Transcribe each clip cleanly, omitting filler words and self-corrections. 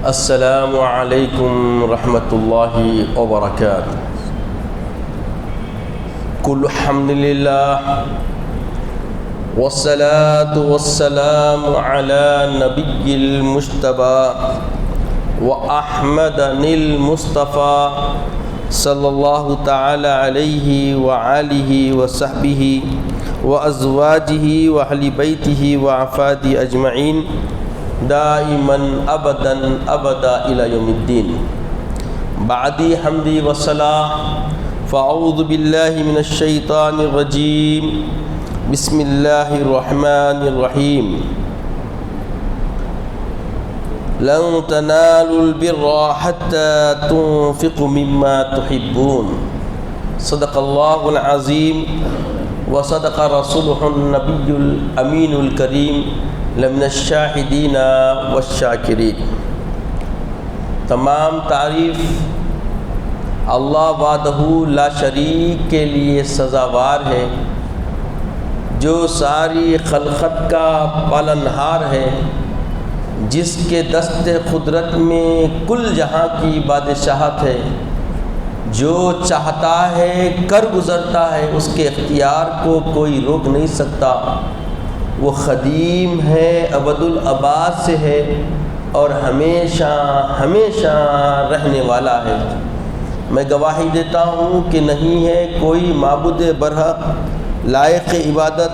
السلام علیکم ورحمۃ اللہ وبرکاتہ۔ کل الحمد للہ والصلاة والسلام علی نبی المجتبی وأحمد المصطفى صلی اللہ تعالی علیہ وآلہ وصحبہ وازواجہ واہل بیتہ وعفادہ اجمعین دائما ابدا ابدا الی یوم الدین۔ بعدی حمدی وصلاح فاعوذ باللہ من الشیطان الرجیم، بسم اللہ الرحمن الرحیم۔ لن تنالوا البر حتى تنفقوا مما تحبون، صدق اللہ العظیم وصدق رسولہ النبی الامین الکریم لمن الشاہدین والشاکرین۔ تمام تعریف اللہ وحدہ لا شریک کے لیے سزاوار ہے، جو ساری خلقت کا پالنہار ہے، جس کے دست قدرت میں کل جہاں کی بادشاہت ہے، جو چاہتا ہے کر گزرتا ہے، اس کے اختیار کو کوئی روک نہیں سکتا۔ وہ قدیم ہے، ابد الآباد سے ہے اور ہمیشہ ہمیشہ رہنے والا ہے۔ میں گواہی دیتا ہوں کہ نہیں ہے کوئی معبود برحق لائق عبادت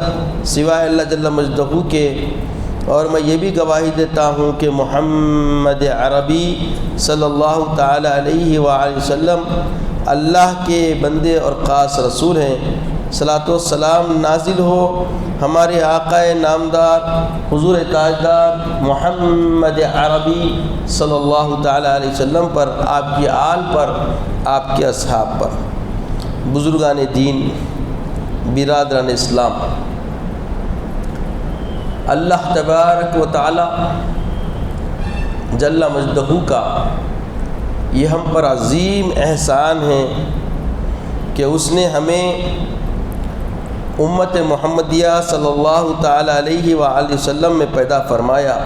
سوائے اللہ جل مجدہ کے، اور میں یہ بھی گواہی دیتا ہوں کہ محمد عربی صلی اللہ تعالی علیہ وآلہ وسلم اللہ کے بندے اور خاص رسول ہیں۔ صلاۃ و سلام نازل ہو ہمارے آقا نامدار حضور تاجدار محمد عربی صلی اللہ تعالی علیہ وسلم پر، آپ کی آل پر، آپ کے اصحاب پر۔ بزرگان دین، برادران اسلام، اللہ تبارک و تعالی جل مجدہ کا یہ ہم پر عظیم احسان ہے کہ اس نے ہمیں امت محمدیہ صلی اللہ تعالی علیہ وآلہ وسلم میں پیدا فرمایا۔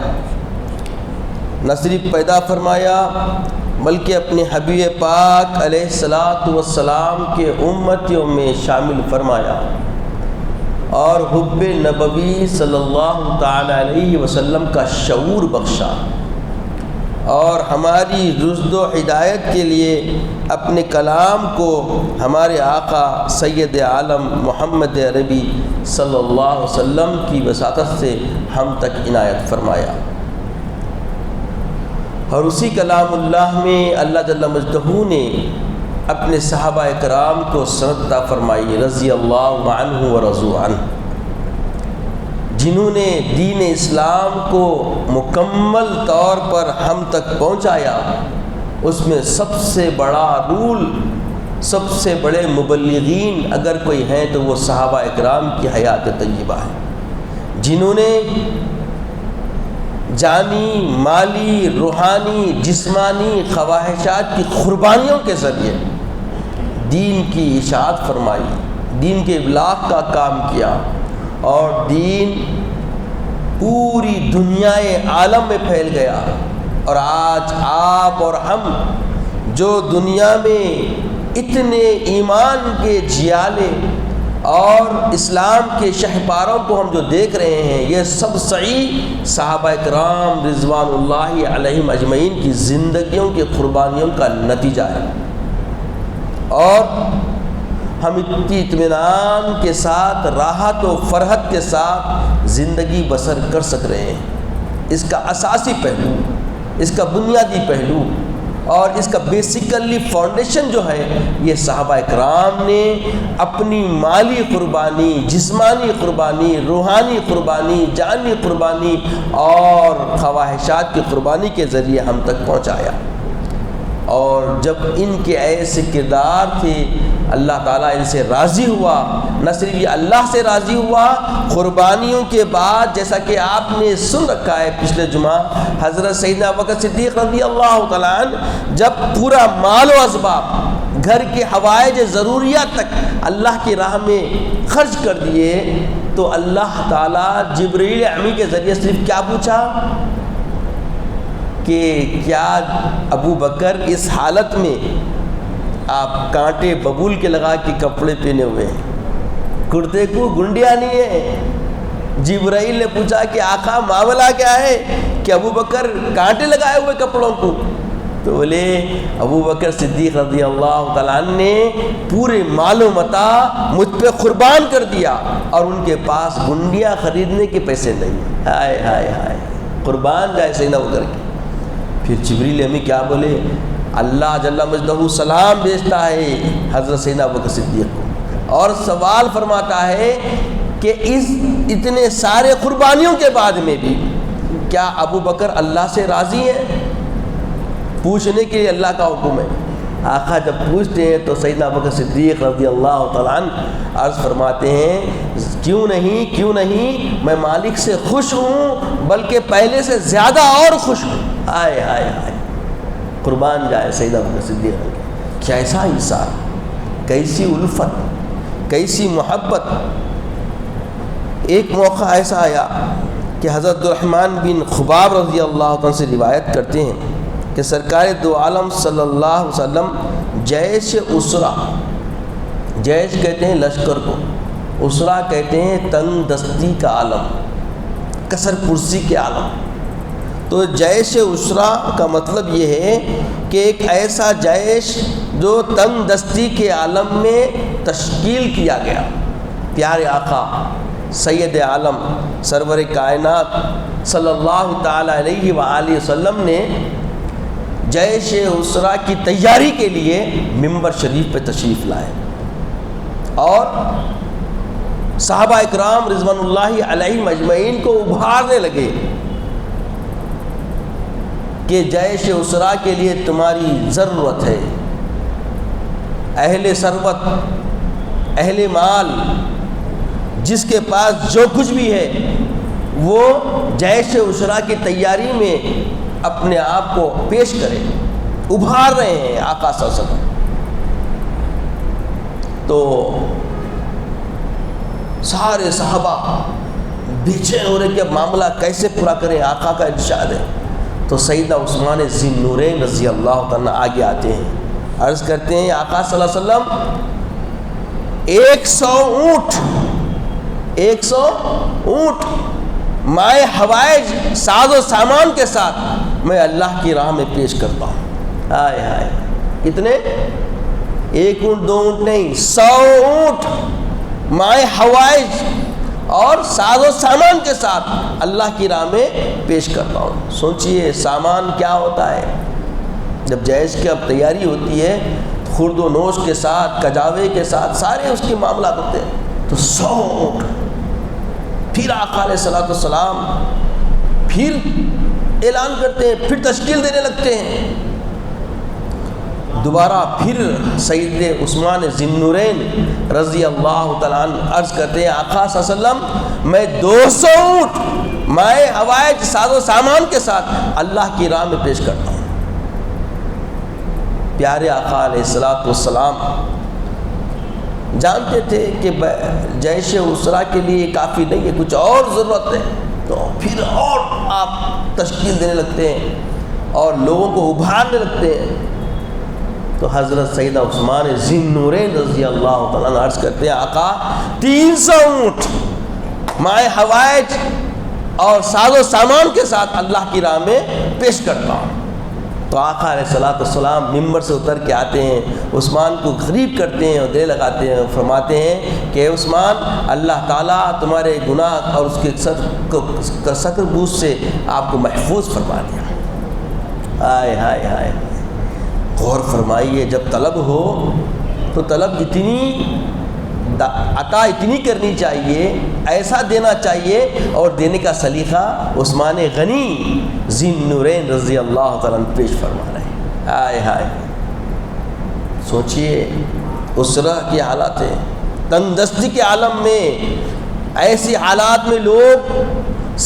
نہ صرف پیدا فرمایا بلکہ اپنے حبیب پاک علیہ الصلاۃ والسلام کے امتیوں میں شامل فرمایا، اور حب نبوی صلی اللہ تعالی علیہ وسلم کا شعور بخشا، اور ہماری رشد و ہدایت کے لیے اپنے کلام کو ہمارے آقا سید عالم محمد عربی صلی اللہ علیہ وسلم کی وساطت سے ہم تک عنایت فرمایا۔ اور اسی کلام اللہ میں اللہ جل مجدہ نے اپنے صحابہ کرام کو سند عطا فرمائی، رضی اللہ عنہ ورضوا عنہ، جنہوں نے دین اسلام کو مکمل طور پر ہم تک پہنچایا۔ اس میں سب سے بڑا رول، سب سے بڑے مبلغین اگر کوئی ہیں تو وہ صحابہ اکرام کی حیات طیبہ ہے، جنہوں نے جانی، مالی، روحانی، جسمانی خواہشات کی قربانیوں کے ذریعے دین کی اشاعت فرمائی، دین کے ابلاغ کا کام کیا، اور دین پوری دنیائے عالم میں پھیل گیا۔ اور آج آپ اور ہم جو دنیا میں اتنے ایمان کے جیالے اور اسلام کے شہپاروں کو ہم جو دیکھ رہے ہیں، یہ سب صحیح صحابہ کرام رضوان اللہ علیہم اجمعین کی زندگیوں کی قربانیوں کا نتیجہ ہے، اور ہم اتنی اطمینان کے ساتھ، راحت و فرحت کے ساتھ زندگی بسر کر سک رہے ہیں۔ اس کا اساسی پہلو، اس کا بنیادی پہلو اور اس کا بیسیکلی فاؤنڈیشن جو ہے، یہ صحابہ کرام نے اپنی مالی قربانی، جسمانی قربانی، روحانی قربانی، جانی قربانی اور خواہشات کی قربانی کے ذریعے ہم تک پہنچایا۔ اور جب ان کے ایسے کردار تھے، اللہ تعالیٰ ان سے راضی ہوا۔ نہ صرف یہ اللہ سے راضی ہوا، قربانیوں کے بعد جیسا کہ آپ نے سن رکھا ہے پچھلے جمعہ، حضرت سیدنا ابوبکر صدیق رضی اللہ تعالیٰ عنہ جب پورا مال و اسباب، گھر کے حوائج ضروریات تک اللہ کی راہ میں خرچ کر دیے، تو اللہ تعالیٰ جبرائیل امی کے ذریعے صرف کیا پوچھا کہ کیا ابو بکر اس حالت میں آپ کانٹے ببول کے لگا کے کپڑے پہنے ہوئے ہیں، کرتے کو گنڈیا نہیں ہے؟ جبرائیل نے پوچھا کہ آقا معاملہ کیا ہے کہ ابو بکر کانٹے لگائے ہوئے کپڑوں کو؟ تو بولے ابو بکر صدیق رضی اللہ تعالیٰ عنہ نے پورے مال و متاع مجھ پہ قربان کر دیا اور ان کے پاس گنڈیاں خریدنے کے پیسے نہیں۔ ہائے ہائے ہائے، قربان جائے سیدنا ابو بکر کی۔ پھر جبریل امی کیا بولے؟ اللہ جل مجدہ سلام بھیجتا ہے حضرت سیدنا ابو بکر صدیق کو اور سوال فرماتا ہے کہ اس اتنے سارے قربانیوں کے بعد میں بھی کیا ابو بکر اللہ سے راضی ہیں؟ پوچھنے کے لیے اللہ کا حکم ہے۔ آقا جب پوچھتے ہیں تو سیدنا ابو بکر صدیق رضی اللہ تعالیٰ عنہ عرض فرماتے ہیں کیوں نہیں میں مالک سے خوش ہوں بلکہ پہلے سے زیادہ اور خوش ہوں۔ ہائے ہائے ہائے، قربان جائے سیدنا ابو بکر صدیق، کیسا ایثار، کیسی الفت، کیسی محبت۔ ایک موقع ایسا آیا کہ حضرت الرحمن بن خباب رضی اللہ عنہ سے روایت کرتے ہیں کہ سرکار دو عالم صلی اللہ علیہ وسلم جیش اسرا، جیش کہتے ہیں لشکر کو، اسرا کہتے ہیں تنگ دستی کا عالم، کثر پرسی کے عالم۔ تو جیش اسرا کا مطلب یہ ہے کہ ایک ایسا جیش جو تنگ دستی کے عالم میں تشکیل کیا گیا۔ پیارے آقا سید عالم سرور کائنات صلی اللہ تعالیٰ علیہ وآلہ وسلم نے جیش اسرا کی تیاری کے لیے منبر شریف پہ تشریف لائے اور صحابہ اکرام رضوان اللہ علیہ مجمعین کو ابھارنے لگے کہ جیش اسرا کے لیے تمہاری ضرورت ہے، اہل ثروت، اہل مال، جس کے پاس جو کچھ بھی ہے وہ جیش اسرا کی تیاری میں اپنے آپ کو پیش کرے، ابھار رہے ہیں آقا صلی اللہ علیہ وسلم۔ تو سارے صحابہ بے ہو رہے کہ اب معاملہ کیسے پورا کریں، آقا کا ارشاد ہے۔ تو سیدنا عثمان ذی النورین رضی اللہ تعالیٰ آگے آتے ہیں، عرض کرتے ہیں آقا صلی اللہ علیہ وسلم 100 اونٹ 100 اونٹ مائے ہوائج ساز و سامان کے ساتھ میں اللہ کی راہ میں پیش کرتا ہوں۔ ہائے ہائے، کتنے؟ 1 اونٹ 2 اونٹ نہیں، 100 اونٹ مائے ہوائج اور ساز و سامان کے ساتھ اللہ کی راہ میں پیش کرتا ہوں۔ سوچئے سامان کیا ہوتا ہے، جب جیش کی اب تیاری ہوتی ہے خرد و نوش کے ساتھ، کجاوے کے ساتھ سارے اس کے معاملات ہوتے ہیں۔ تو 100 اونٹ، پھر آقا علیہ الصلوۃ والسلام پھر اعلان کرتے ہیں، پھر تشکیل دینے لگتے ہیں۔ دوبارہ پھر سید عثمان ذی النورین رضی اللہ تعالیٰ عنہ عرض کرتے ہیں آقا صلی اللہ علیہ وسلم میں 200 اونٹ مائے ہوائج ساز و سامان کے ساتھ اللہ کی راہ میں پیش کرتا ہوں۔ پیارے آقا علیہ الصلوۃ والسلام جانتے تھے کہ جیش اسرا کے لیے کافی نہیں ہے، کچھ اور ضرورت ہے، تو پھر اور آپ تشکیل دینے لگتے ہیں اور لوگوں کو ابھارنے لگتے ہیں۔ تو حضرت سیدنا عثمان ذی النورین رضی اللہ تعالیٰ عنہ عرض کرتے ہیں آقا 300 اونٹ مائے ہوائج اور ساز و سامان کے ساتھ اللہ کی راہ میں پیش کرتا ہوں۔ تو آقا علیہ الصلوۃ والسلام ممبر سے اتر کے آتے ہیں، عثمان کو قریب کرتے ہیں اور گلے لگاتے ہیں، فرماتے ہیں کہ عثمان اللہ تعالیٰ تمہارے گناہ اور اس کے سکر بوس سے آپ کو محفوظ فرما دیا۔ ہائے ہائے ہائے، غور فرمائیے، جب طلب ہو تو طلب اتنی عطا اتنی کرنی چاہیے، ایسا دینا چاہیے، اور دینے کا سلیقہ عثمان غنی ذی النورین رضی اللہ تعالیٰ عنہ پیش فرما رہے ہیں۔ ہائے ہائے، سوچئے اسرہ کی حالات ہیں، تنگ دستی کے عالم میں، ایسی حالات میں لوگ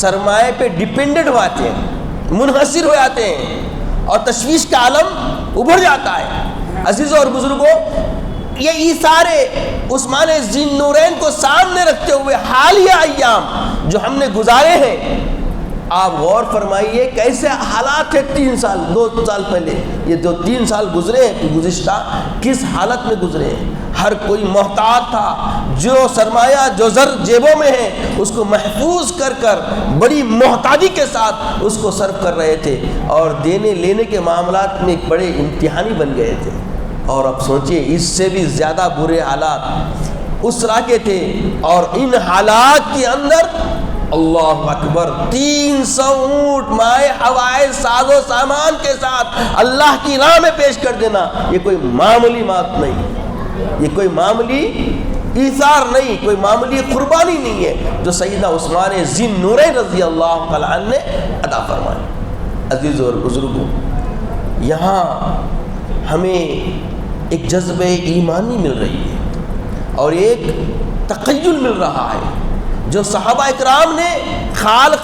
سرمایہ پہ ڈیپینڈنٹ ہو جاتے ہیں، منحصر ہو جاتے ہیں اور تشویش کا عالم ابھر جاتا ہے۔ عزیزوں اور بزرگوں، یہ ایثار عثمان ذی النورین کو سامنے رکھتے ہوئے حالیہ ایام جو ہم نے گزارے ہیں، آپ غور فرمائیے کیسے حالات تھے 2 سال پہلے، یہ جو 3 سال گزرے ہیں گزشتہ، کس حالت میں گزرے ہیں۔ ہر کوئی محتاط تھا، جو سرمایہ جو زر جیبوں میں ہے اس کو محفوظ کر کر بڑی محتاطی کے ساتھ اس کو صرف کر رہے تھے، اور دینے لینے کے معاملات میں ایک بڑے امتحانی بن گئے تھے۔ اور اب سوچئے اس سے بھی زیادہ برے حالات اسرا کے تھے، اور ان حالات کے اندر اللہ اکبر 300 اونٹ مائے حوائج ساز و سامان کے ساتھ اللہ کی راہ میں پیش کر دینا، یہ کوئی معمولی بات نہیں، یہ کوئی معمولی ایثار نہیں، کوئی معمولی قربانی نہیں ہے جو سیدنا عثمان ذی النورین رضی اللہ تعالیٰ عنہ نے ادا فرمائی۔ عزیزوں اور بزرگوں، یہاں ہمیں ایک جذبہ ایمانی مل رہی ہے اور ایک تخیل مل رہا ہے جو صحابہ اکرام نے خال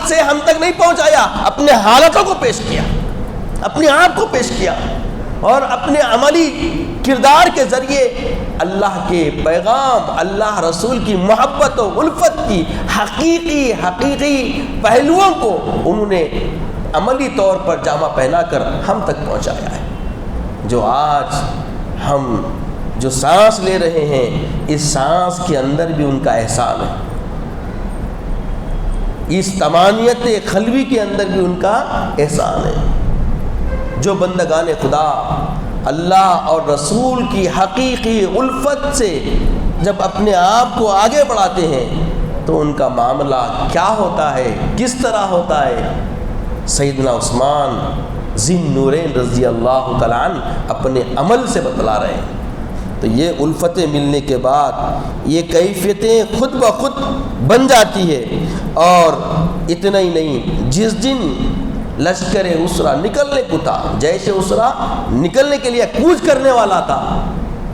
سے ہم تک نہیں پہنچایا، اپنے حالتوں کو پیش کیا، اپنے آپ کو پیش کیا، اور اپنے عملی کردار کے ذریعے اللہ کے پیغام، اللہ رسول کی محبت و الفت کی حقیقی پہلوؤں کو انہوں نے عملی طور پر جامہ پہنا کر ہم تک پہنچایا ہے۔ جو آج ہم جو سانس لے رہے ہیں، اس سانس کے اندر بھی ان کا احسان ہے، اس تمانیت قلبی کے اندر بھی ان کا احسان ہے۔ جو بندگان خدا اللہ اور رسول کی حقیقی الفت سے جب اپنے آپ کو آگے بڑھاتے ہیں تو ان کا معاملہ کیا ہوتا ہے، کس طرح ہوتا ہے، سیدنا عثمان ذی النورین رضی اللہ تعالیٰ عنہ اپنے عمل سے بتلا رہے ہیں۔ تو یہ الفتیں ملنے کے بعد یہ کیفیتیں خود بخود بن جاتی ہے۔ اور اتنا ہی نہیں، جس دن لشکر اسرا نکلنے کو تھا، جیش اسرا نکلنے کے لیے کوچ کرنے والا تھا،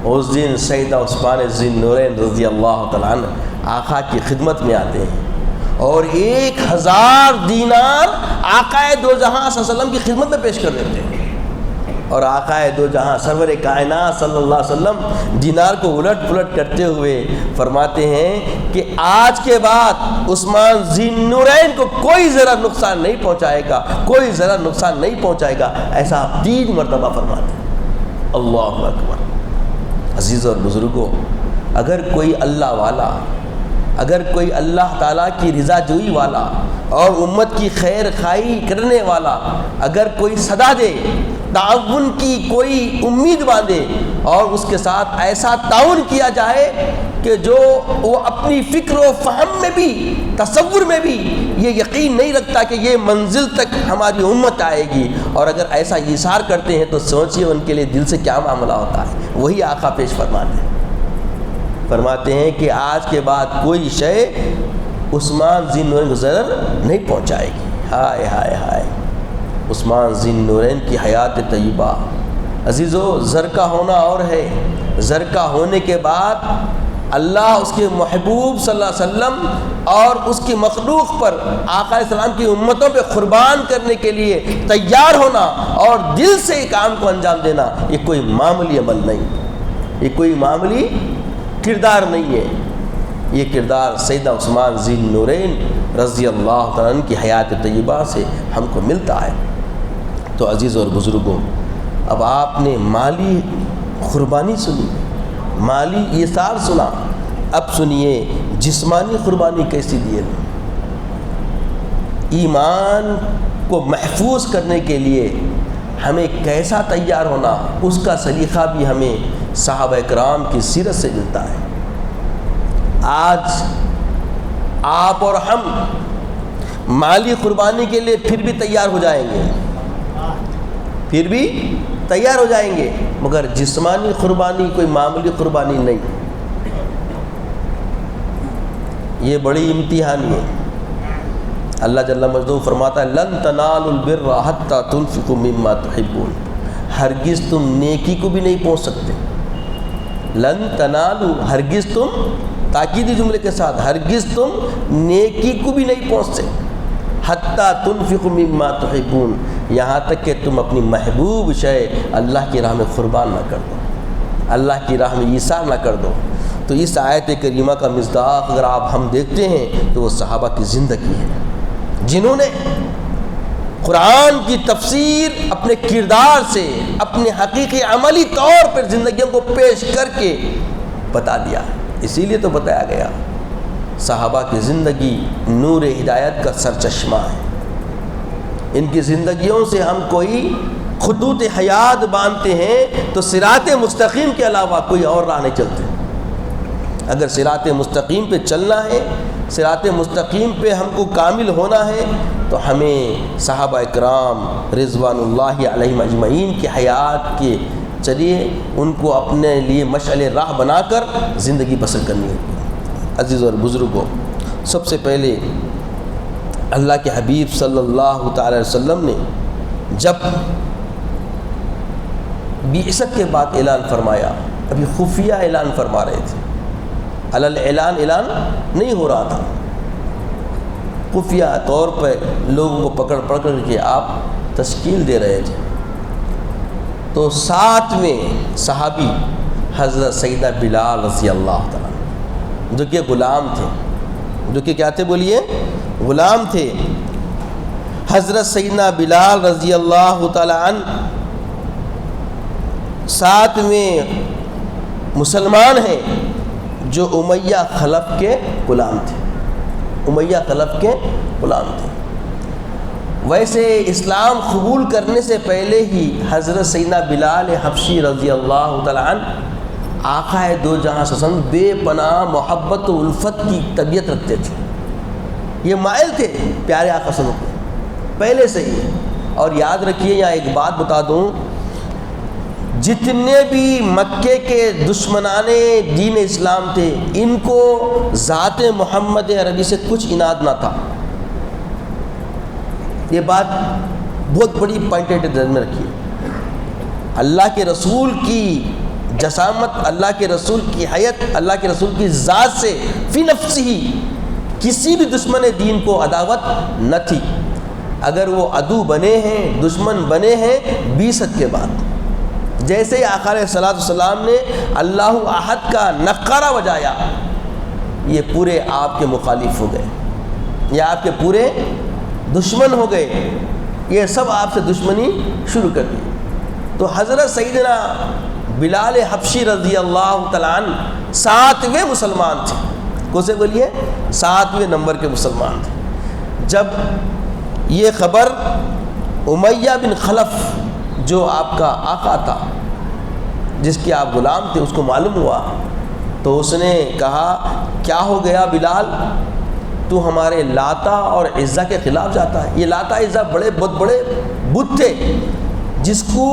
اس دن سیدنا عثمان ذی النورین رضی اللہ تعالیٰ عنہ آقا کی خدمت میں آتے ہیں اور 1000 دینار آقا دو جہاں صلی اللہ علیہ وسلم کی خدمت میں پیش کر دیتے ہیں، اور آقا دو جہاں سرور کائنات صلی اللہ علیہ وسلم دینار کو الٹ پلٹ کرتے ہوئے فرماتے ہیں کہ آج کے بعد عثمان ذی النورین کو کوئی ذرا نقصان نہیں پہنچائے گا، کوئی ذرا نقصان نہیں پہنچائے گا، ایسا آپ 3 مرتبہ فرماتے ہیں۔ اللہ اکبر۔ عزیز اور بزرگوں، اگر کوئی اللہ والا، اگر کوئی اللہ تعالیٰ کی رضا جوئی والا اور امت کی خیر خواہی کرنے والا اگر کوئی صدا دے، تعاون کی کوئی امید باندھے اور اس کے ساتھ ایسا تعاون کیا جائے کہ جو وہ اپنی فکر و فہم میں بھی، تصور میں بھی یہ یقین نہیں رکھتا کہ یہ منزل تک ہماری امت آئے گی، اور اگر ایسا ایثار کرتے ہیں تو سوچئے ان کے لیے دل سے کیا معاملہ ہوتا ہے۔ وہی آقا پیش فرماتے ہیں کہ آج کے بعد کوئی شے عثمان ذی النورین کو ضرر نہیں پہنچائے گی۔ ہائے ہائے ہائے، عثمان ذی النورین کی حیات طیبہ۔ عزیزو، زر کا ہونا اور ہے، زر کا ہونے کے بعد اللہ اس کے محبوب صلی اللہ علیہ وسلم اور اس کی مخلوق پر، آقا علیہ السلام کی امتوں پہ قربان کرنے کے لیے تیار ہونا اور دل سے کام کو انجام دینا، یہ کوئی معمولی عمل نہیں، یہ کوئی معمولی کردار نہیں ہے۔ یہ کردار سیدنا عثمان ذی النورین رضی اللہ تعالیٰ عنہ کی حیات طیبہ سے ہم کو ملتا ہے۔ تو عزیز اور بزرگوں، اب آپ نے مالی قربانی سنی، مالی ایثار سنا، اب سنیے جسمانی قربانی کیسی دی ہے۔ ایمان کو محفوظ کرنے کے لیے ہمیں کیسا تیار ہونا، اس کا سلیقہ بھی ہمیں صحابہ کرام کی سیرت سے ملتا ہے۔ آج آپ اور ہم مالی قربانی کے لیے پھر بھی تیار ہو جائیں گے، پھر بھی تیار ہو جائیں گے، مگر جسمانی قربانی کوئی معمولی قربانی نہیں، یہ بڑی امتحانی ہے۔ اللہ جل مجدہ فرماتا ہے لن تنالوا البر حتی تنفقوا مما تحبون، ہرگز تم نیکی کو بھی نہیں پہنچ سکتے، لن تنالوا، ہرگز تم، تاکیدی جملے کے ساتھ، ہرگز تم نیکی کو بھی نہیں پہنچ سکتے، حتی تنفقوا مما تحبون، یہاں تک کہ تم اپنی محبوب شے اللہ کی راہ میں قربان نہ کر دو، اللہ کی راہ میں ایثار نہ کر دو۔ تو اس آیت کریمہ کا مصداق اگر آپ ہم دیکھتے ہیں تو وہ صحابہ کی زندگی ہے، جنہوں نے قرآن کی تفسیر اپنے کردار سے، اپنے حقیقی عملی طور پر زندگیوں کو پیش کر کے بتا دیا. اسی لیے تو بتایا گیا صحابہ کی زندگی نور ہدایت کا سرچشمہ ہے. ان کی زندگیوں سے ہم کوئی خطوط حیات باندھتے ہیں تو صراط مستقیم کے علاوہ کوئی اور راہ نہیں چلتے. اگر صراط مستقیم پہ چلنا ہے، صراط مستقیم پہ ہم کو کامل ہونا ہے، تو ہمیں صحابہ اکرام رضوان اللہ علیہم اجمعین کی حیات کے چلیے ان کو اپنے لیے مشعل راہ بنا کر زندگی بسر کرنی ہے. عزیز اور بزرگوں، سب سے پہلے اللہ کے حبیب صلی اللہ تعالی وسلم نے جب بعثت کے بعد اعلان فرمایا، ابھی خفیہ اعلان فرما رہے تھے، اعلان نہیں ہو رہا تھا، خفیہ طور پہ لوگوں کو پکڑ کے آپ تشکیل دے رہے تھے. تو 7ویں صحابی حضرت سیدنا بلال رضی اللہ تعالیٰ جو کہ غلام تھے، جو کہ کیا تھے بولیے؟ غلام تھے. حضرت سیدنا بلال رضی اللہ تعالیٰ عنہ 7ویں مسلمان ہیں جو امیہ خلف کے غلام تھے. امیہ خلف کے غلام تھے. ویسے اسلام قبول کرنے سے پہلے ہی حضرت سیدنا بلال حبشی رضی اللہ تعالیٰ عنہ آقا دو جہاں سسن بے پناہ محبت و الفت کی طبیعت رکھتے تھے. یہ مائل تھے پیارے آقا صلی اللہ علیہ وسلم پہلے سے ہی. اور یاد رکھیے، یہاں ایک بات بتا دوں، جتنے بھی مکے کے دشمنان دین اسلام تھے ان کو ذات محمد عربی سے کچھ اناد نہ تھا. یہ بات بہت بڑی پوائنٹ ذہن میں رکھیے. اللہ کے رسول کی جسامت، اللہ کے رسول کی حیت، اللہ کے رسول کی ذات سے فی نفس ہی کسی بھی دشمن دین کو عداوت نہ تھی. اگر وہ عدو بنے ہیں، دشمن بنے ہیں بعثت کے بعد. جیسے ہی آقا علیہ الصلوۃ والسلام نے اللہ احد کا نعرہ بجایا، یہ پورے آپ کے مخالف ہو گئے، یہ آپ کے پورے دشمن ہو گئے، یہ سب آپ سے دشمنی شروع کر دی. تو حضرت سیدنا بلال حبشی رضی اللہ تعالیٰ عنہ 7ویں مسلمان تھے. کیسے بولیے؟ 7ویں نمبر کے مسلمان تھے. جب یہ خبر امیہ بن خلف جو آپ کا آقا تھا، جس کے آپ غلام تھے، اس کو معلوم ہوا تو اس نے کہا کیا ہو گیا بلال، تو ہمارے لاتا اور عزا کے خلاف جاتا ہے. یہ لاتا عزا بہت بڑے بت تھے جس کو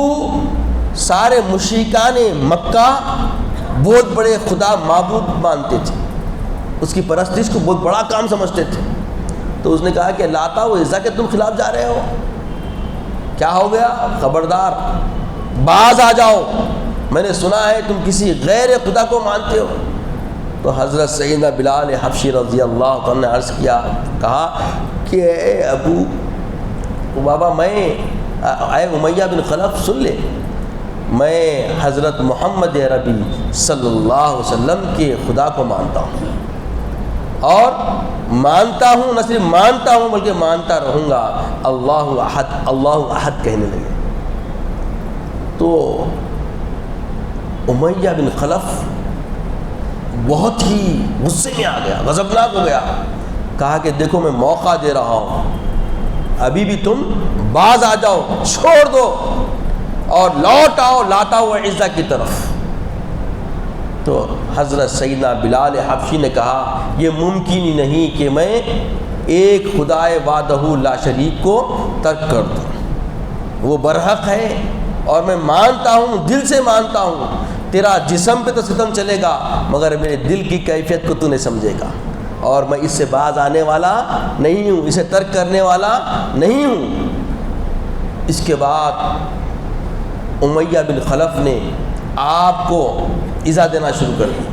سارے مشرکان مکہ بہت بڑے خدا معبود مانتے تھے، اس کی پرستش کو بہت بڑا کام سمجھتے تھے. تو اس نے کہا کہ لاتا و عزا کے تم خلاف جا رہے ہو، کیا ہو گیا؟ خبردار باز آ جاؤ، میں نے سنا ہے تم کسی غیر خدا کو مانتے ہو. تو حضرت سیدنا بلال حبشی رضی اللہ عنہ نے عرض کیا، کہا کہ اے ابو بابا، اے امیہ بن خلف سن لے، میں حضرت محمد عربی صلی اللہ علیہ وسلم کے خدا کو مانتا ہوں، اور مانتا ہوں، نہ صرف مانتا ہوں بلکہ مانتا رہوں گا. اللہ احد، اللہ احد کہنے لگے. تو امیہ بن خلف بہت ہی غصے میں آ گیا، غضبناک ہو گیا. کہا کہ دیکھو میں موقع دے رہا ہوں، ابھی بھی تم باز آ جاؤ، چھوڑ دو اور لوٹ آؤ لاتا ہوا عزا کی طرف. تو حضرت سیدنا بلال حبشی نے کہا یہ ممکن ہی نہیں کہ میں ایک خدائے وحدہ لا شریک کو ترک کر دوں. وہ برحق ہے اور میں مانتا ہوں، دل سے مانتا ہوں. تیرا جسم پہ تو ستم چلے گا مگر میرے دل کی کیفیت کو تو نہیں سمجھے گا، اور میں اس سے باز آنے والا نہیں ہوں، اسے ترک کرنے والا نہیں ہوں. اس کے بعد امیہ بن خلف نے آپ کو ایذا دینا شروع کر دی.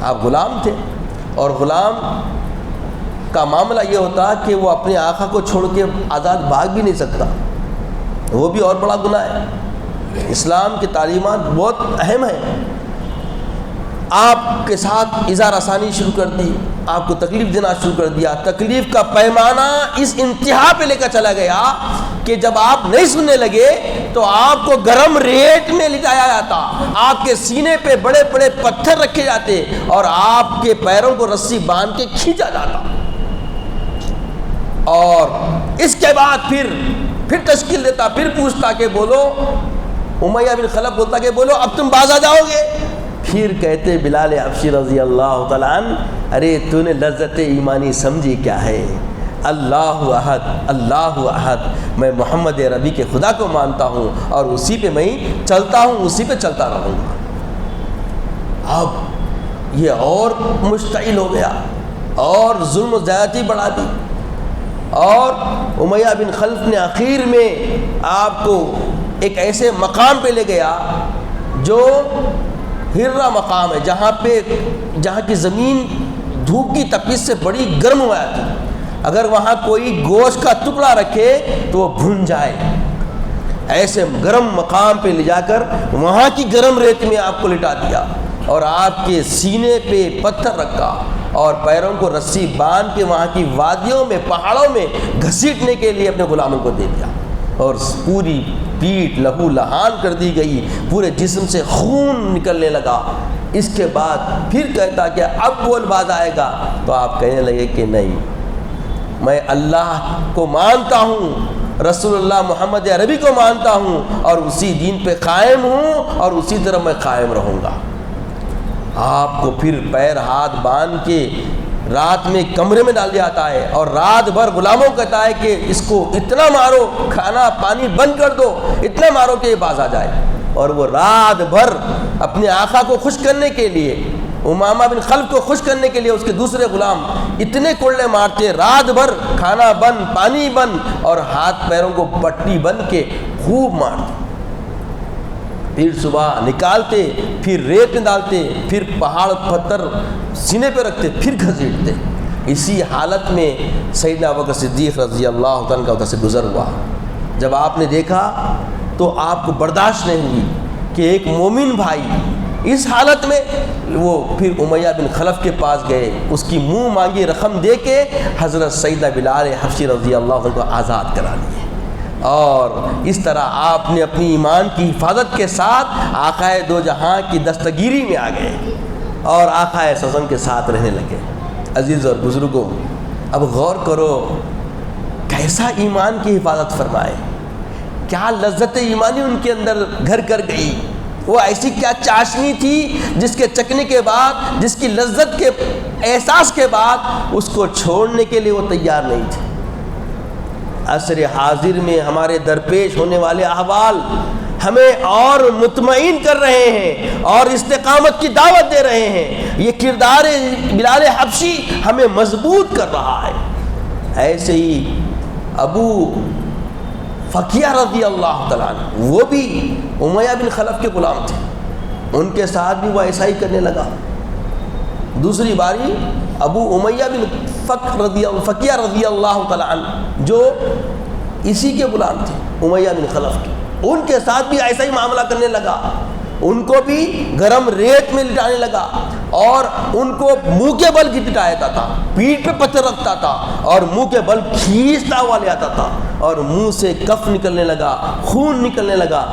آپ غلام تھے اور غلام کا معاملہ یہ ہوتا کہ وہ اپنے آقا کو چھوڑ کے آزاد بھاگ بھی نہیں سکتا، وہ بھی اور بڑا گناہ ہے. اسلام کی تعلیمات بہت اہم ہیں. آپ کے ساتھ اظہار آسانی شروع کر دی، آپ کو تکلیف دینا شروع کر دیا، تکلیف کا پیمانہ اس انتہا پہ لے کر چلا گیا کہ جب آپ نہیں سننے لگے تو آپ کو گرم ریت میں لٹایا جاتا، آپ کے سینے پہ بڑے بڑے پتھر رکھے جاتے اور آپ کے پیروں کو رسی باندھ کے کھینچا جاتا، اور اس کے بعد پھر تشکیل دیتا، پھر پوچھتا کہ بولو، امیہ بن خلف بولتا کہ بولو اب تم باز آ جاؤ گے؟ پھر کہتے بلال حبشی رضی اللہ تعالیٰ عنہ، ارے تو نے لذت ایمانی سمجھی کیا ہے؟ اللہ احد، اللہ احد، میں محمد عربی کے خدا کو مانتا ہوں اور اسی پہ میں چلتا ہوں، اسی پہ چلتا رہوں گا۔ اب یہ اور مشتعل ہو گیا اور ظلم و زیادتی بڑھا دی، اور امیہ بن خلف نے آخر میں آپ کو ایک ایسے مقام پہ لے گیا جو ہررا مقام ہے، جہاں کی زمین دھوپ کی تپش سے بڑی گرم ہوا تھی، اگر وہاں کوئی گوشت کا ٹکڑا رکھے تو وہ بھن جائے، ایسے گرم مقام پہ لے جا کر وہاں کی گرم ریت میں آپ کو لٹا دیا اور آپ کے سینے پہ پتھر رکھا اور پیروں کو رسی باندھ کے وہاں کی وادیوں میں، پہاڑوں میں گھسیٹنے کے لیے اپنے غلاموں کو دے دیا، اور پوری پیٹھ لہو لہان کر دی گئی، پورے جسم سے خون نکلنے لگا۔ اس کے بعد پھر کہتا کہ اب بول باز آئے گا، تو آپ کہنے لگے کہ نہیں، میں اللہ کو مانتا ہوں، رسول اللہ محمد عربی کو مانتا ہوں اور اسی دین پہ قائم ہوں اور اسی طرح میں قائم رہوں گا۔ آپ کو پھر پیر ہاتھ باندھ کے رات میں کمرے میں ڈال دیا جاتا ہے اور رات بھر غلاموں کو کہتا ہے کہ اس کو اتنا مارو، کھانا پانی بند کر دو، اتنا مارو کہ یہ باز آ جائے، اور وہ رات بھر اپنے آقا کو خوش کرنے کے لیے، امامہ بن خلف کو خوش کرنے کے لیے اس کے دوسرے غلام اتنے کوڑے مارتے، رات بھر کھانا بند، پانی بند اور ہاتھ پیروں کو پٹی بند کے خوب مارتے، پھر صبح نکالتے، پھر ریت میں ڈالتے، پھر پہاڑ پتھر سینے پہ رکھتے، پھر گھسیٹتے۔ اسی حالت میں سیدنا ابوبکر صدیق رضی اللہ عنہ کا ادھر سے گزر ہوا۔ جب آپ نے دیکھا تو آپ کو برداشت نہیں ہوئی کہ ایک مومن بھائی اس حالت میں، وہ پھر امیہ بن خلف کے پاس گئے، اس کی منہ مانگی رقم دے کے حضرت سیدنا بلال حبشی رضی اللہ عنہ کو آزاد کرا دیے، اور اس طرح آپ نے اپنی ایمان کی حفاظت کے ساتھ آقائے دو جہاں کی دستگیری میں آ گئے اور آقائے سزم کے ساتھ رہنے لگے۔ عزیز اور بزرگوں، اب غور کرو کیسا ایمان کی حفاظت فرمائے، کیا لذت ایمانی ان کے اندر گھر کر گئی، وہ ایسی کیا چاشنی تھی جس کے چکنے کے بعد، جس کی لذت کے احساس کے بعد اس کو چھوڑنے کے لیے وہ تیار نہیں تھے۔ عصر حاضر میں ہمارے درپیش ہونے والے احوال ہمیں اور مطمئن کر رہے ہیں اور استقامت کی دعوت دے رہے ہیں، یہ کردار بلال حبشی ہمیں مضبوط کر رہا ہے۔ ایسے ہی ابو فقیہ رضی اللہ تعالیٰ عنہ، وہ بھی امیہ بن خلف کے غلام تھے، ان کے ساتھ بھی وہ ایسا ہی کرنے لگا۔ دوسری باری ابو امیہ بن فقیہ رضی اللہ تعالیٰ عنہ جو اسی کے غلام تھے، امیہ بن خلف کے، ان کے ساتھ بھی ایسا ہی معاملہ کرنے لگا، ان کو بھی گرم ریت میں لٹانے لگا اور ان کو منہ کے بل لٹاتا تھا، پیٹھ پہ پتھر رکھتا تھا اور منہ کے بل کھینچتا ہوا لے آتا تھا اور منہ سے کف نکلنے لگا، خون نکلنے لگا۔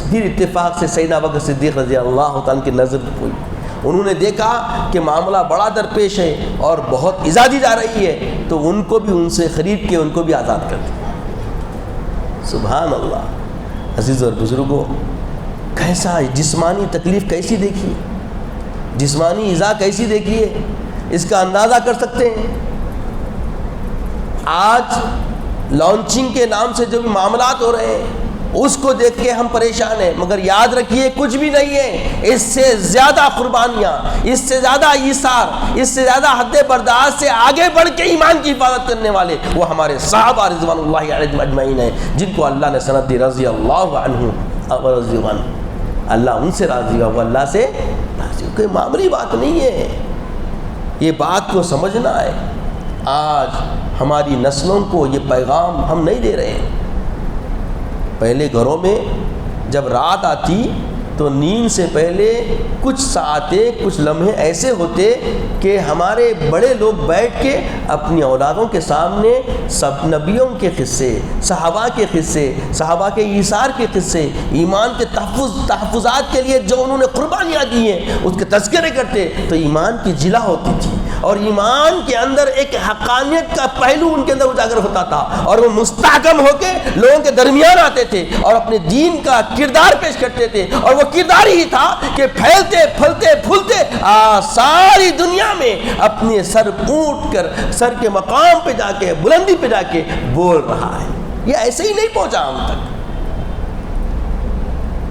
پھر اتفاق سے سیدنا ابوبکر صدیق رضی اللہ تعالیٰ کی نظر ہوئی، انہوں نے دیکھا کہ معاملہ بڑا درپیش ہے اور بہت ایذا دی جا رہی ہے، تو ان کو بھی ان سے خرید کے ان کو بھی آزاد کر دیا۔ سبحان اللہ۔ عزیز اور بزرگوں، کیسا جسمانی تکلیف کیسی دیکھیے، جسمانی ایذا کیسی دیکھیے، اس کا اندازہ کر سکتے ہیں۔ آج لانچنگ کے نام سے جو بھی معاملات ہو رہے ہیں اس کو دیکھ کے ہم پریشان ہیں، مگر یاد رکھیے کچھ بھی نہیں ہے، اس سے زیادہ قربانیاں، اس سے زیادہ ایثار، اس سے زیادہ حد برداشت سے آگے بڑھ کے ایمان کی حفاظت کرنے والے وہ ہمارے صحابہ رضوان اللہ علیہم اجمعین ہیں، جن کو اللہ نے سند دی رضی اللہ عنہ اور رضی عنہ، اللہ ان سے راضی ہوا، وہ اللہ سے راضی ہو۔ کوئی معمولی بات نہیں ہے، یہ بات کو سمجھنا ہے۔ آج ہماری نسلوں کو یہ پیغام ہم نہیں دے رہے ہیں۔ پہلے گھروں میں جب رات آتی تو نیند سے پہلے کچھ ساعتیں کچھ لمحے ایسے ہوتے کہ ہمارے بڑے لوگ بیٹھ کے اپنی اولادوں کے سامنے سب نبیوں کے قصے، صحابہ کے قصے، صحابہ کے ایثار کے قصے، ایمان کے تحفظات کے لیے جو انہوں نے قربانیاں دی ہیں اس کے تذکرے کرتے تو ایمان کی جلا ہوتی تھی، اور ایمان کے اندر ایک حقانیت کا پہلو ان کے اندر اجاگر ہوتا تھا، اور وہ مستحکم ہو کے لوگوں کے درمیان آتے تھے اور اپنے دین کا کردار پیش کرتے تھے، اور وہ کردار ہی تھا کہ پھیلتے پھلتے پھولتے ساری دنیا میں اپنے سر اونٹ کر سر کے مقام پہ جا کے بلندی پہ جا کے بول رہا ہے۔ یہ ایسے ہی نہیں پہنچا ہم تک۔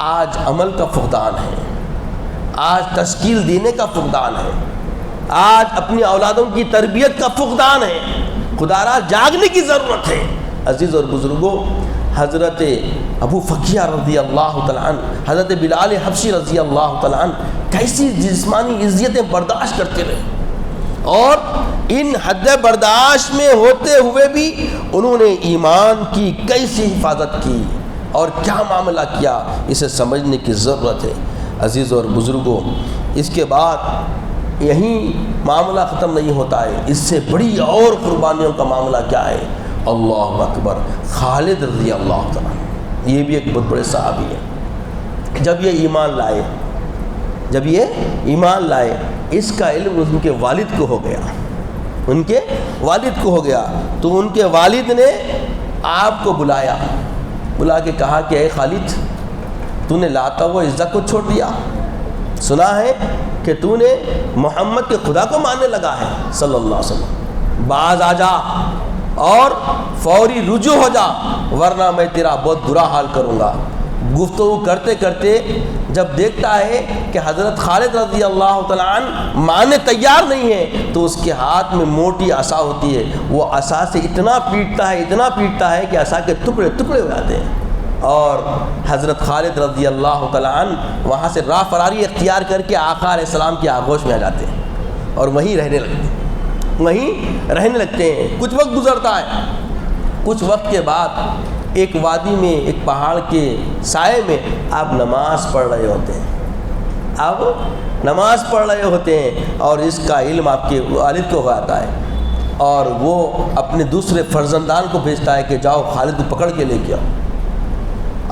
آج عمل کا فقدان ہے، آج تشکیل دینے کا فقدان ہے، آج اپنی اولادوں کی تربیت کا فقدان ہے۔ خدا را جاگنے کی ضرورت ہے۔ عزیز اور بزرگوں، حضرت ابو فقیہ رضی اللہ تعالیٰ عنہ، حضرت بلال حبشی رضی اللہ تعالیٰ عنہ کیسی جسمانی اذیتیں برداشت کرتے رہے، اور ان حد برداشت میں ہوتے ہوئے بھی انہوں نے ایمان کی کیسی حفاظت کی اور کیا معاملہ کیا، اسے سمجھنے کی ضرورت ہے۔ عزیز اور بزرگوں، اس کے بعد یہیں معاملہ ختم نہیں ہوتا ہے، اس سے بڑی اور قربانیوں کا معاملہ کیا ہے۔ اللہ اکبر، خالد رضی اللہ تعالیٰ، یہ بھی ایک بہت بڑے صحابی ہیں۔ جب یہ ایمان لائے اس کا علم ان کے والد کو ہو گیا، ان کے والد کو ہو گیا، تو ان کے والد نے آپ کو بلا کے کہا کہ اے خالد، تو نے لاتا ہوا عزا کو چھوڑ دیا، سنا ہے کہ تو نے محمد کے خدا کو ماننے لگا ہے صلی اللہ علیہ وسلم، باز آ جا اور فوری رجوع ہو جا، ورنہ میں تیرا بہت برا حال کروں گا۔ گفتگو کرتے کرتے جب دیکھتا ہے کہ حضرت خالد رضی اللہ تعالیٰ عنہ ماننے تیار نہیں ہے، تو اس کے ہاتھ میں موٹی عصا ہوتی ہے، وہ عصا سے اتنا پیٹتا ہے کہ عصا کے ٹکڑے ٹکڑے ہو جاتے ہیں، اور حضرت خالد رضی اللہ تعالیٰ عنہ وہاں سے راہ فراری اختیار کر کے آقا علیہ السلام کی آغوش میں آ جاتے ہیں اور وہیں رہنے لگتے ہیں۔ کچھ وقت گزرتا ہے، کچھ وقت کے بعد ایک وادی میں، ایک پہاڑ کے سائے میں آپ نماز پڑھ رہے ہوتے ہیں، اور اس کا علم آپ کے والد کو ہو جاتا ہے، اور وہ اپنے دوسرے فرزندان کو بھیجتا ہے کہ جاؤ خالد کو پکڑ کے لے کے آؤ۔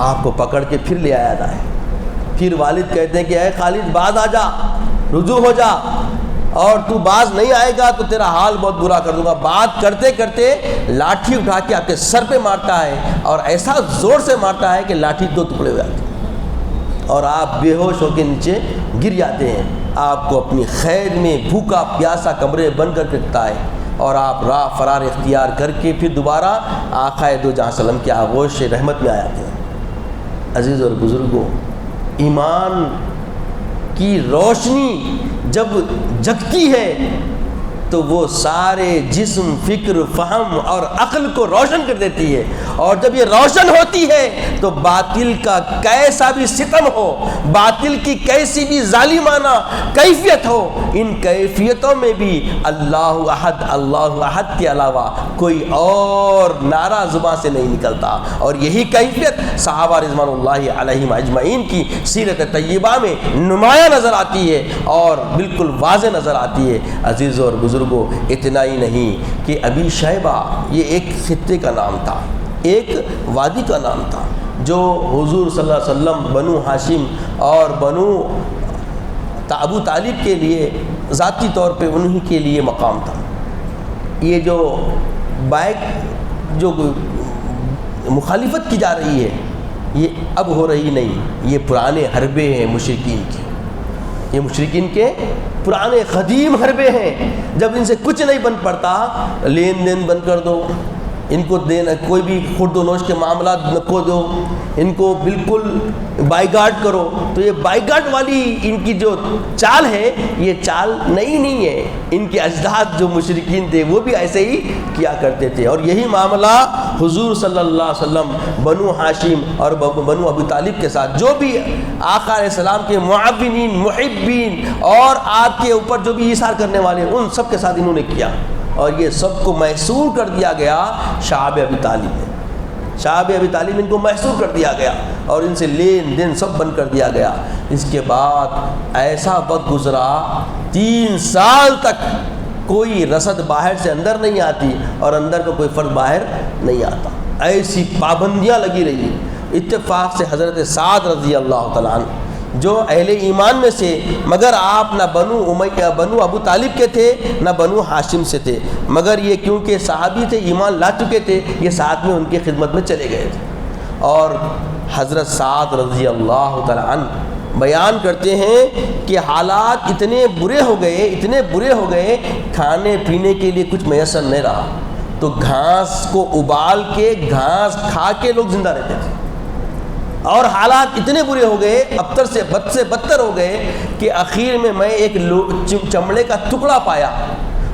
آپ کو پکڑ کے پھر لے آیا ہے۔ پھر والد کہتے ہیں کہ اے خالد، باز آ جا، رجوع ہو جا، اور تو باز نہیں آئے گا تو تیرا حال بہت برا کر دوں گا۔ بات کرتے کرتے لاٹھی اٹھا کے آپ کے سر پہ مارتا ہے، اور ایسا زور سے مارتا ہے کہ لاٹھی دو ٹکڑے ہو جاتے ہیں اور آپ بے ہوش ہو کے نیچے گر جاتے ہیں۔ آپ کو اپنی خیر میں بھوکا پیاسا کمرے بند کر کے رکھتا ہے، اور آپ راہ فرار اختیار کر کے پھر دوبارہ آقا دو جہاں سلم کے آغوش رحمت میں آ جاتے ہیں۔ عزیز اور بزرگوں، ایمان کی روشنی جب جگتی ہے تو وہ سارے جسم، فکر، فہم اور عقل کو روشن کر دیتی ہے، اور جب یہ روشن ہوتی ہے تو باطل کا کیسا بھی ستم ہو، باطل کی کیسی بھی ظالمانہ کیفیت ہو، ان کیفیتوں میں بھی اللہ احد کے علاوہ کوئی اور نعرہ زبان سے نہیں نکلتا، اور یہی کیفیت صحابہ رضوان اللہ علیہم اجمعین کی سیرت طیبہ میں نمایاں نظر آتی ہے اور بالکل واضح نظر آتی ہے۔ عزیز اور بزرگوں، اتنا ہی نہیں کہ ابی شیبہ یہ ایک خطے کا نام تھا، ایک وادی کا نام تھا، جو حضور صلی اللہ علیہ وسلم، بنو ہاشم اور بنو ابو طالب کے لیے ذاتی طور پہ انہی کے لیے مقام تھا۔ یہ جو جو مخالفت کی جا رہی ہے، یہ اب ہو رہی نہیں، یہ پرانے حربے ہیں مشرکین کے، یہ مشرکین کے پرانے قدیم حربے ہیں۔ جب ان سے کچھ نہیں بن پڑتا، لین دین بند کر دو، ان کو دینا کوئی بھی خرد و نوش کے معاملات نہ کھو دو، ان کو بالکل بائیکاٹ کرو، تو یہ بائیکاٹ والی ان کی جو چال ہے، یہ چال نئی نہیں ہے، ان کے اجداد جو مشرکین تھے وہ بھی ایسے ہی کیا کرتے تھے، اور یہی معاملہ حضور صلی اللہ علیہ وسلم، بنو ہاشم اور بنو ابو طالب کے ساتھ، جو بھی آقا علیہ السلام کے معاونین، محبین اور آپ کے اوپر جو بھی ایثار کرنے والے ہیں، ان سب کے ساتھ انہوں نے کیا، اور یہ سب کو محصور کر دیا گیا شعب ابی طالب نے۔ صحابہ ابی طالب ان کو محصور کر دیا گیا اور ان سے لین دین سب بند کر دیا گیا۔ اس کے بعد ایسا وقت گزرا 3 سال تک کوئی رسد باہر سے اندر نہیں آتی اور اندر کا کوئی فرد باہر نہیں آتا، ایسی پابندیاں لگی رہی۔ اتفاق سے حضرت سعد رضی اللہ تعالیٰ عنہ جو اہل ایمان میں سے، مگر آپ نہ بنو ابو طالب کے تھے نہ بنو ہاشم سے تھے، مگر یہ کیونکہ صحابی تھے، ایمان لا چکے تھے، یہ ساتھ میں ان کی خدمت میں چلے گئے تھے۔ اور حضرت سعد رضی اللہ تعالیٰ عنہ بیان کرتے ہیں کہ حالات اتنے برے ہو گئے، کھانے پینے کے لیے کچھ میسر نہیں رہا، تو گھاس کو ابال کے گھاس کھا کے لوگ زندہ رہتے تھے، اور حالات اتنے برے ہو گئے، ابتر سے بدتر ہو گئے کہ آخر میں ایک چمڑے کا ٹکڑا پایا،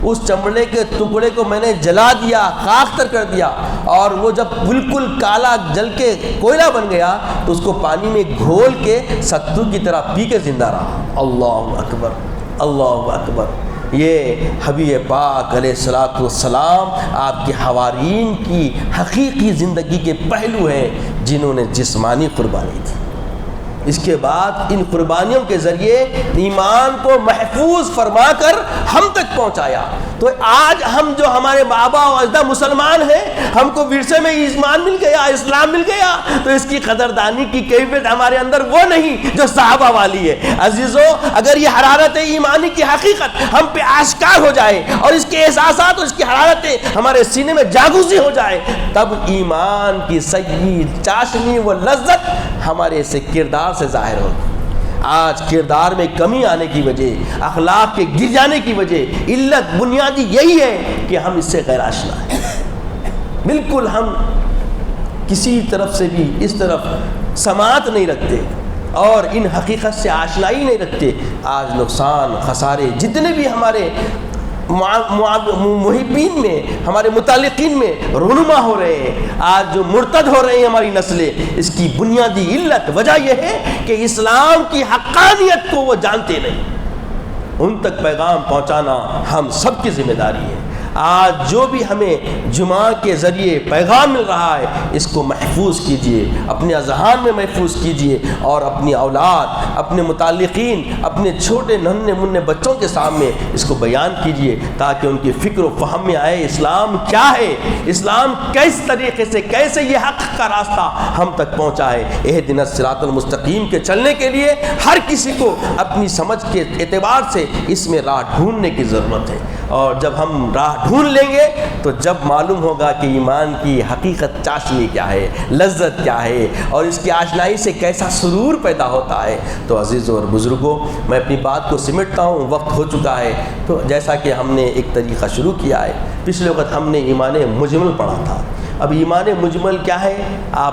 اس چمڑے کے ٹکڑے کو میں نے جلا دیا، خاکستر کر دیا، اور وہ جب بالکل کالا جل کے کوئلہ بن گیا تو اس کو پانی میں گھول کے ستو کی طرح پی کے زندہ رہا۔ اللہ اکبر، اللہ اکبر۔ یہ حبیب پاک علیہ الصلوۃ والسلام آپ کے حوارین کی حقیقی زندگی کے پہلو ہیں جنہوں نے جسمانی قربانی دی۔ اس کے بعد ان قربانیوں کے ذریعے ایمان کو محفوظ فرما کر ہم تک پہنچایا۔ تو آج ہم جو ہمارے بابا و اجداد مسلمان ہیں، ہم کو ورثے میں ایمان مل گیا، اسلام مل گیا، تو اس کی قدردانی کی کیفیت ہمارے اندر وہ نہیں جو صحابہ والی ہے۔ عزیزو، اگر یہ حرارت ایمانی کی حقیقت ہم پہ آشکار ہو جائے اور اس کے احساسات اور اس کی حرارتیں ہمارے سینے میں جاگوزی ہو جائے، تب ایمان کی سید چاشنی و لذت ہمارے سے کردار سے ظاہر ہوگی۔ آج کردار میں کمی آنے کی وجہ، اخلاق کے گر جانے کی وجہ، علت بنیادی یہی ہے کہ ہم اس سے غیر آشنا ہیں۔ بالکل ہم کسی طرف سے بھی اس طرف سماعت نہیں رکھتے اور ان حقیقت سے آشنائی نہیں رکھتے۔ آج نقصان خسارے جتنے بھی ہمارے محبین میں، ہمارے متعلقین میں رونما ہو رہے ہیں، آج جو مرتد ہو رہے ہیں ہماری نسلیں، اس کی بنیادی علت وجہ یہ ہے کہ اسلام کی حقانیت کو وہ جانتے نہیں۔ ان تک پیغام پہنچانا ہم سب کی ذمہ داری ہے۔ آج جو بھی ہمیں جمعہ کے ذریعے پیغام مل رہا ہے، اس کو محفوظ کیجئے، اپنے اذہان میں محفوظ کیجئے، اور اپنی اولاد، اپنے متعلقین، اپنے چھوٹے ننھے منھے بچوں کے سامنے اس کو بیان کیجئے، تاکہ ان کی فکر و فہم میں آئے اسلام کیا ہے، اسلام کس طریقے سے، کیسے یہ حق کا راستہ ہم تک پہنچا ہے۔ اہدنا الصراط المستقیم کے چلنے کے لیے ہر کسی کو اپنی سمجھ کے اعتبار سے اس میں راہ ڈھونڈنے کی ضرورت ہے، اور جب ہم راہ ڈھونڈ لیں گے تو جب معلوم ہوگا کہ ایمان کی حقیقت چاشنی کیا ہے، لذت کیا ہے، اور اس کی آشنائی سے کیسا سرور پیدا ہوتا ہے۔ تو عزیزوں اور بزرگوں، میں اپنی بات کو سمٹتا ہوں، وقت ہو چکا ہے۔ تو جیسا کہ ہم نے ایک طریقہ شروع کیا ہے، پچھلے وقت ہم نے ایمان مجمل پڑھا تھا۔ اب ایمان مجمل کیا ہے؟ آپ